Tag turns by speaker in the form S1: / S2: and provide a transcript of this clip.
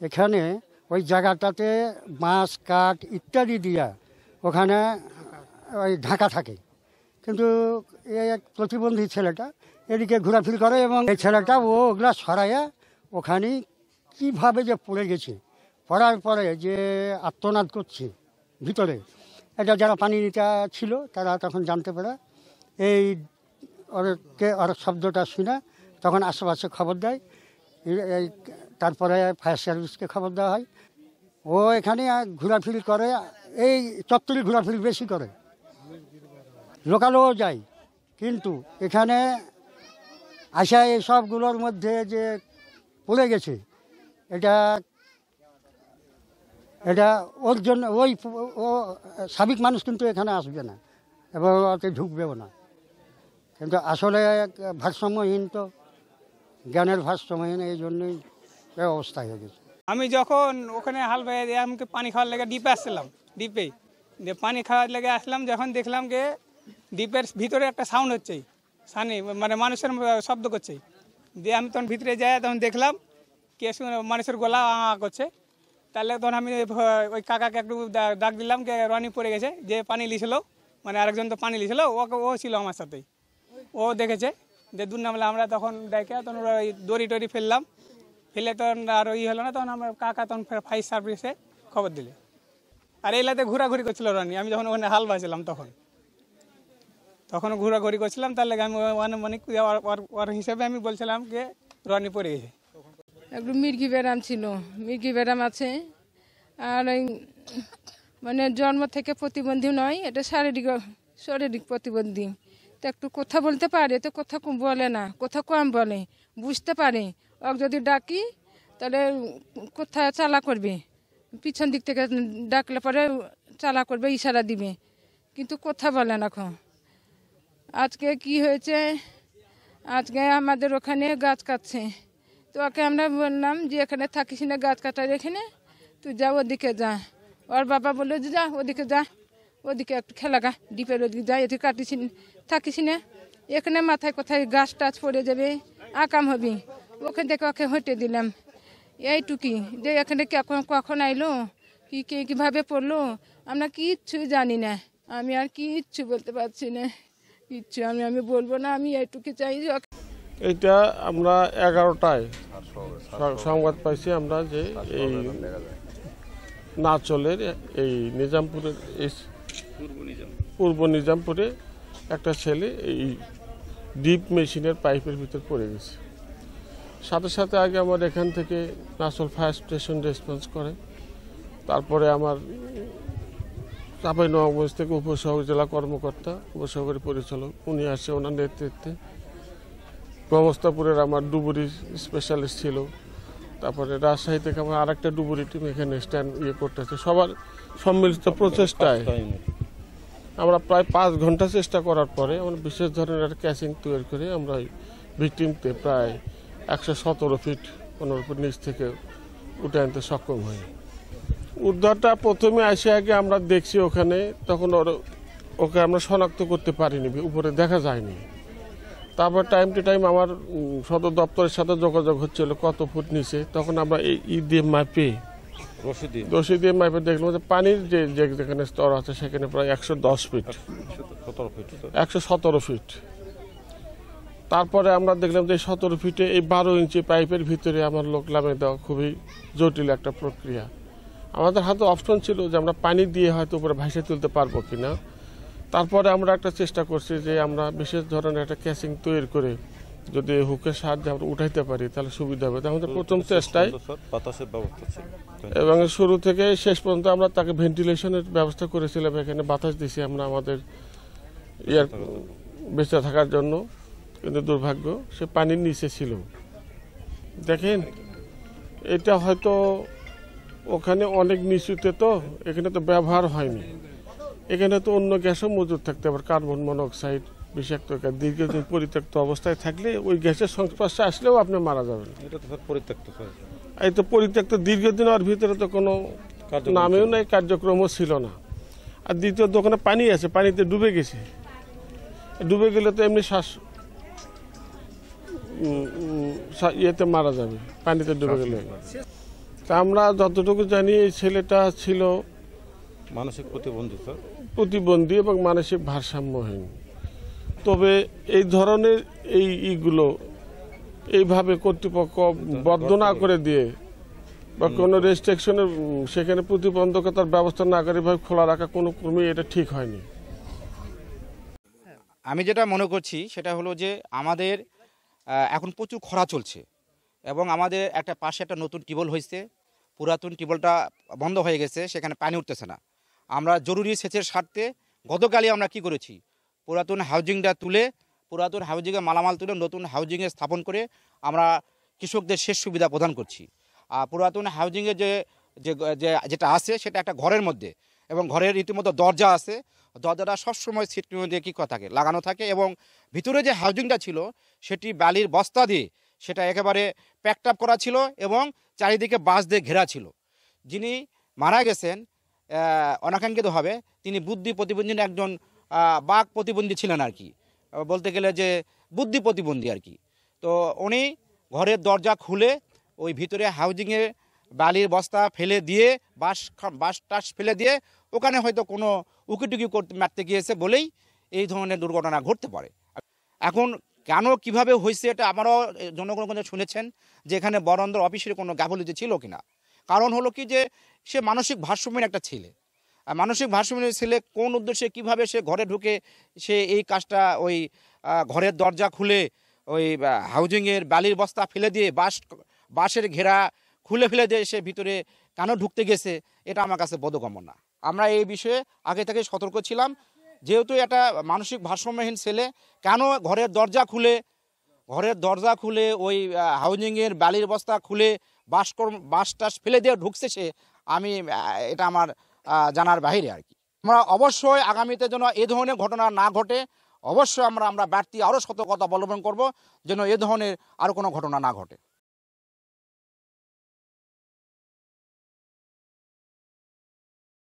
S1: এখানে ওই জায়গাটাতে বাঁশ কাঠ ইত্যাদি দিয়া ওখানে ওই ঢাকা থাকে, কিন্তু এক প্রতিবন্ধী ছেলেটা এদিকে ঘোরাফিরি করে এবং এই ছেলেটা ওগুলা সরাইয়া ওখানে কীভাবে যে পড়ে গেছে, পড়ার পরে যে আত্মনাদ করছে ভিতরে, এটা যারা পানিটা ছিল তারা তখন জানতে পারে। এই ওর শব্দটা শুনে তখন আশেপাশে খবর দেয়, এই তারপরে ফায়ার সার্ভিসকে খবর দেওয়া হয়। ও এখানে ঘোরাফিরি করে, এই চত্বরে ঘোরাফিরি বেশি করে, লোকালও যায়, কিন্তু এখানে আসা এই সবগুলোর মধ্যে যে পড়ে গেছে এটা ওর জন্য ও সাবেক মানুষ কিন্তু এখানে আসবে না এবং ওতে ঢুকবেও না, কিন্তু আসলে ভারসাম্যহীন, তো জ্ঞানের ভারসাম্যহীন, এই জন্যই অবস্থা হয়ে গেছে।
S2: আমি যখন ওখানে হাল বাইয়ে আমাকে পানি খাওয়ার লেগে ডিপে আসছিলাম, ডিপে দিয়ে পানি খাওয়ার লেগে আসলাম, যখন দেখলাম যে ডিপের ভিতরে একটা সাউন্ড হচ্ছে, সানি মানে মানুষের শব্দ করছে, দিয়ে আমি তখন ভিতরে যাই, তখন দেখলাম কে মানুষের গলা করছে। তাহলে তখন আমি ওই কাকাকে একটু ডাক দিলাম, কে রনি পড়ে গেছে, যে পানি লিছিল, মানে আরেকজন তো পানি লিছিল, ও ছিল আমার সাথেই, ও দেখেছে, যে দূর নামলে আমরা তখন দেখে তখন ওরা ওই দড়ি টড়ি ফেললাম, ফেলে তখন আর হলো না, তখন আমরা কাকা তখন ফায়ার সার্ভিসে খবর দিলে। আর এলাকাতে ঘোরাঘুরি করছিল রনি, আমি যখন ওখানে হাল বাজছিলাম তখন ঘোরাঘুরি করছিলাম, তার লেগে আমি মানে ওর হিসেবে আমি বলছিলাম যে রনি পড়ে গেছে।
S3: একটু মির্গি ব্যারাম ছিল, মির্গি ব্যারাম আছে, আর ওই মানে জন্ম থেকে প্রতিবন্ধী নয়, এটা শারীরিক প্রতিবন্ধী। তো একটু কথা বলতে পারে, তো কথা বলে না, কথা কম বলে, বুঝতে পারে। ওকে যদি ডাকি তাহলে কথা চালা করবে, পিছন দিক থেকে ডাকলে পরে চালা করবে, ইশারা দিবে, কিন্তু কথা বলে না। এখন আজকে কি হয়েছে, আজকে আমাদের ওখানে গাছ কাটছে, তো ওকে আমরা বললাম যে এখানে থাকিস না, গাছ কাটার এখানে তুই যা, ওদিকে যা। ওর বাবা বললো যে যা ওদিকে যা, ওদিকে একটু খেলা গা, ডিপের ওদিকে যা, এদিকে থাকিস না, এখানে মাথায় কোথায় গাছ টাছ পড়ে যাবে, আকাম হবি। ওখান থেকে ওকে হটে দিলাম, এইটুকি। যে এখানে কখন আইলো, কীভাবে পড়লো, আমরা কিচ্ছু জানি না। আমি আর কিচ্ছু বলতে পারছি না, কিচ্ছু আমি বলবো না, আমি এইটুকু চাই।
S4: এটা আমরা 11টায় সংবাদ পাইছি আমরা যে এই নাচলের এই নিজামপুরের পূর্ব নিজামপুরে একটা ছেলে এই ডিপ মেশিনের পাইপের ভিতর পড়ে গেছে। সাথে সাথে আগে আমার এখান থেকে নাচল ফায়ার স্টেশন রেসপন্স করে, তারপরে আমার চাঁপাইনবাবগঞ্জ থেকে উপজেলা কর্মকর্তা, উপসহকারী পরিচালক, উনি আসে ওনার নেতৃত্বে। গমস্তাপুরের আমার ডুবুরি স্পেশালিস্ট ছিল, তারপরে রাজশাহী থেকে আমার আরেকটা ডুবুরি টিম এখানে স্ট্যান্ড করতেছে। সবার সম্মিলিত প্রচেষ্টায় আমরা প্রায় 5 ঘন্টা চেষ্টা করার পরে আমরা বিশেষ ধরনের একটা ক্যাচিং তৈরি করে আমরা ভিকটিমকে প্রায় 117 ফিট 15 ফুট নিচ থেকে উঠে আনতে সক্ষম হই। উদ্ধারটা প্রথমে আসে আগে আমরা দেখছি ওখানে, তখন ওকে আমরা শনাক্ত করতে পারিনি, উপরে দেখা যায়নি। তারপর টাইম টু টাইম আমার সদর দপ্তরের সাথে যোগাযোগ হচ্ছিল কত ফুট নিচে, তখন আমরা এই দিয়ে মাপে রশি দিয়ে মাপে দেখলাম যে পানির যেখানে স্তর আছে সেখানে প্রায় 110 ফিট 117 ফিট। তারপরে আমরা দেখলাম যে 17 ফিটে এই 12 ইঞ্চি পাইপের ভিতরে আমার লোক নামিয়ে দেওয়া খুবই জটিল একটা প্রক্রিয়া। আমাদের হাতে অপশন ছিল যে আমরা পানি দিয়ে হয়তো উপরে ভাসিয়ে তুলতে পারবো কিনা। তারপরে আমরা একটা চেষ্টা করছি যে আমরা বিশেষ ধরনের একটা ক্যাচিং তৈরি করে যদি হুকের সাহায্যে আমরা উঠাইতে পারি তাহলে সুবিধা হবে। আমাদের প্রথম চেষ্টায় এবং শুরু থেকে শেষ পর্যন্ত আমরা তাকে ভেন্টিলেশনের ব্যবস্থা করেছিলাম, এখানে বাতাস দিছি আমরা আমাদের বেঁচে থাকার জন্য, কিন্তু দুর্ভাগ্য সে পানির নিচে ছিল। দেখেন এটা হয়তো ওখানে অনেক নিচুতে, তো এখানে তো ব্যবহার হয়নি, এখানে তো অন্য গ্যাসও মজুদ থাকতে পারে, কার্বন মনোক্সাইড বিষাক্ত গ্যাস। দীর্ঘদিন পরিত্যক্ত অবস্থায় থাকলে ওই গ্যাসের সংস্পর্শে আসলেও আপনি মারা যাবেন। এই তো পরিত্যক্ত দীর্ঘদিন, ওর ভিতরে তো কোনো নামেও নাই, কার্যক্রমও ছিল না। আর দ্বিতীয়ত ওখানে পানি আছে, পানিতে ডুবে গেছে, ডুবে গেলে তো এমনি শ্বাস ইয়েতে মারা যাবে, পানিতে ডুবে গেলে। তা আমরা যতটুকু জানি এই ছেলেটা ছিল
S5: মানসিক
S4: প্রতিবন্ধী এবং মানসিক ভারসাম্যহীন। তবে এই ধরনের এইগুলো এইভাবে কর্তৃপক্ষ বদ্ধ না করে দিয়ে বা কোনো রেস্ট্রিকশনের সেখানে প্রতিবন্ধকতার ব্যবস্থা না করে এভাবে খোলা রাখা কোনো ক্রমেই এটা ঠিক হয়নি।
S6: আমি যেটা মনে করছি সেটা হলো যে আমাদের এখন প্রচুর খরা চলছে এবং আমাদের একটা পাশে একটা নতুন টিউবওয়েল হয়েছে, পুরাতন টিউবওয়েলটা বন্ধ হয়ে গেছে, সেখানে পানি উঠতেছে না। আমরা জরুরি সেচের স্বার্থে গতকালই আমরা কি করেছি, পুরাতন হাউজিংয়ে মালামাল তুলে নতুন হাউজিংয়ে স্থাপন করে আমরা কৃষকদের সেচ সুবিধা প্রদান করছি। আর পুরাতন হাউজিংয়ে যেটা আছে সেটা একটা ঘরের মধ্যে, এবং ঘরের রীতিমতো দরজা আছে, দরজাটা সবসময় সিটটির মধ্যে কী থাকে লাগানো থাকে, এবং ভিতরে যে হাউজিংটা ছিল সেটি বালির বস্তা দিয়ে সেটা একেবারে প্যাকড আপ করা ছিল এবং চারিদিকে বাঁশ দিয়ে ঘেরা ছিল। যিনি মারা গেছেন অনাকাঙ্ক্ষিতভাবে, তিনি বুদ্ধি প্রতিবন্ধী একজন বাক প্রতিবন্ধী ছিলেন আর কি, বলতে গেলে যে বুদ্ধি প্রতিবন্ধী আর কি। তো উনি ঘরের দরজা খুলে ওই ভিতরে হাউজিংয়ে বালির বস্তা ফেলে দিয়ে বাঁশ টাস ফেলে দিয়ে ওখানে হয়তো কোনো উকিটুকি মারতে গিয়েছে বলেই এই ধরনের দুর্ঘটনা ঘটতে পারে। এখন কেন কিভাবে হয়েছে এটা আমারও জনগণ শুনেছেন যে এখানে বরন্দর অফিসের কোনো গাফিলতি ছিল কিনা। কারণ হলো কি যে সে মানসিক ভারসাম্যহীন একটা ছেলে, মানসিক ভারসাম্যহীন ছেলে কোন উদ্দেশ্যে কিভাবে সে ঘরে ঢুকে সে এই কাজটা ওই ঘরের দরজা খুলে ওই হাউজিংয়ের বালির বস্তা ফেলে দিয়ে বাঁশের ঘেরা খুলে ফেলে দিয়ে সে ভিতরে কেন ঢুকতে গেছে, এটা আমার কাছে বোধগম্য না। আমরা এই বিষয়ে আগে থেকে সতর্ক ছিলাম, যেহেতু একটা মানসিক ভারসাম্যহীন ছেলে কেন ঘরের দরজা খুলে ওই হাউজিংয়ের বালির বস্তা খুলে বাঁশ টাস ফেলে দিয়ে ঢুকছে সে, এটা আমার জানার বাইরে আর কি। আমরা অবশ্যই আগামীতে যেন এ ধরনের ঘটনা না ঘটে, অবশ্যই আমরা বাড়তি আরও সতর্কতা অবলম্বন করব যেন এ ধরনের আরও কোনো ঘটনা না ঘটে।